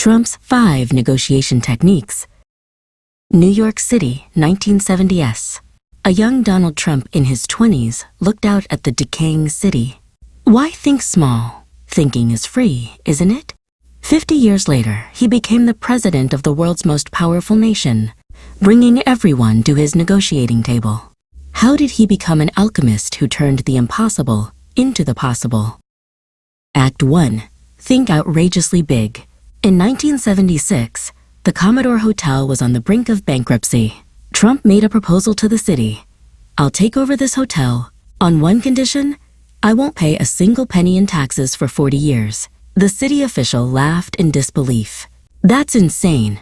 Trump's 5 negotiation techniques. New York City, 1970s. A young Donald Trump in his 20s looked out at the decaying city. Why think small? Thinking is free, isn't it? 50 years later, he became the president of the world's most powerful nation, bringing everyone to his negotiating table. How did he become an alchemist who turned the impossible into the possible? Act 1. Think outrageously big. In 1976, the Commodore Hotel was on the brink of bankruptcy. Trump made a proposal to the city. I'll take over this hotel. On one condition, I won't pay a single penny in taxes for 40 years. The city official laughed in disbelief. That's insane.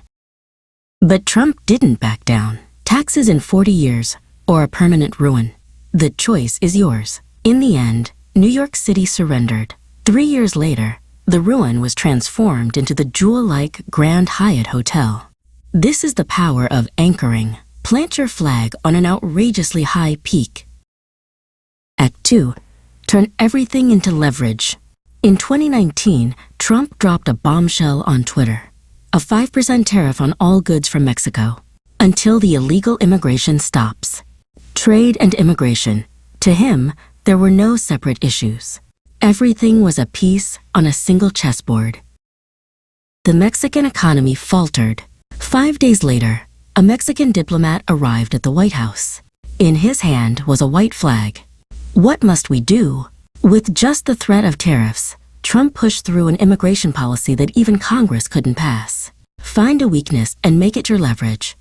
But Trump didn't back down. Taxes in 40 years or a permanent ruin. The choice is yours. In the end, New York City surrendered. 3 years later, the ruin was transformed into the jewel-like Grand Hyatt Hotel. This is the power of anchoring. Plant your flag on an outrageously high peak. Act 2. Turn everything into leverage. In 2019, Trump dropped a bombshell on Twitter. A 5% tariff on all goods from Mexico, until the illegal immigration stops. Trade and immigration. To him, there were no separate issues. Everything was a piece on a single chessboard. The Mexican economy faltered. 5 days later, a Mexican diplomat arrived at the White House. In his hand was a white flag. What must we do? With just the threat of tariffs, Trump pushed through an immigration policy that even Congress couldn't pass. Find a weakness and make it your leverage.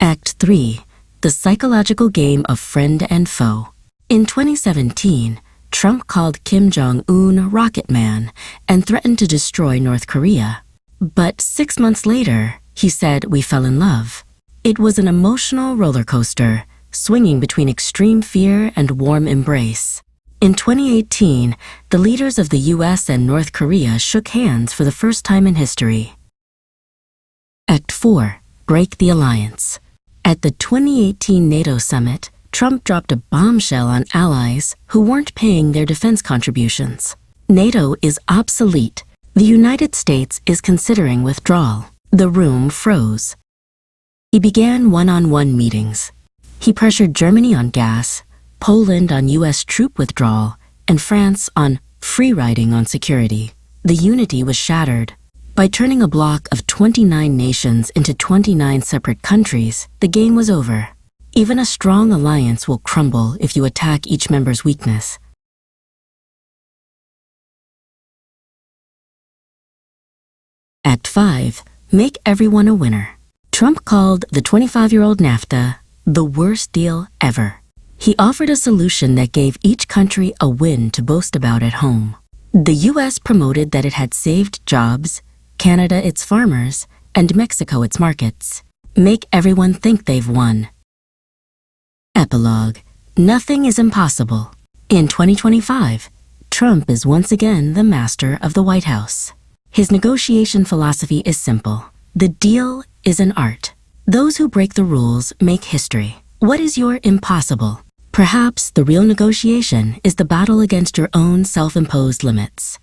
Act 3. The psychological game of friend and foe. In 2017, Trump called Kim Jong-un Rocket Man and threatened to destroy North Korea. But 6 months later, he said we fell in love. It was an emotional roller coaster, swinging between extreme fear and warm embrace. In 2018, the leaders of the US and North Korea shook hands for the first time in history. Act 4. Break the alliance. At the 2018 NATO summit, Trump dropped a bombshell on allies who weren't paying their defense contributions. NATO is obsolete. The United States is considering withdrawal. The room froze. He began one-on-one meetings. He pressured Germany on gas, Poland on US troop withdrawal, and France on free riding on security. The unity was shattered. By turning a bloc of 29 nations into 29 separate countries, the game was over. Even a strong alliance will crumble if you attack each member's weakness. Act 5. Make everyone a winner. Trump called the 25-year-old NAFTA the worst deal ever. He offered a solution that gave each country a win to boast about at home. The US promoted that it had saved jobs, Canada its farmers, and Mexico its markets. Make everyone think they've won. Epilogue. Nothing is impossible. In 2025, Trump is once again the master of the White House. His negotiation philosophy is simple. The deal is an art. Those who break the rules make history. What is your impossible? Perhaps the real negotiation is the battle against your own self-imposed limits.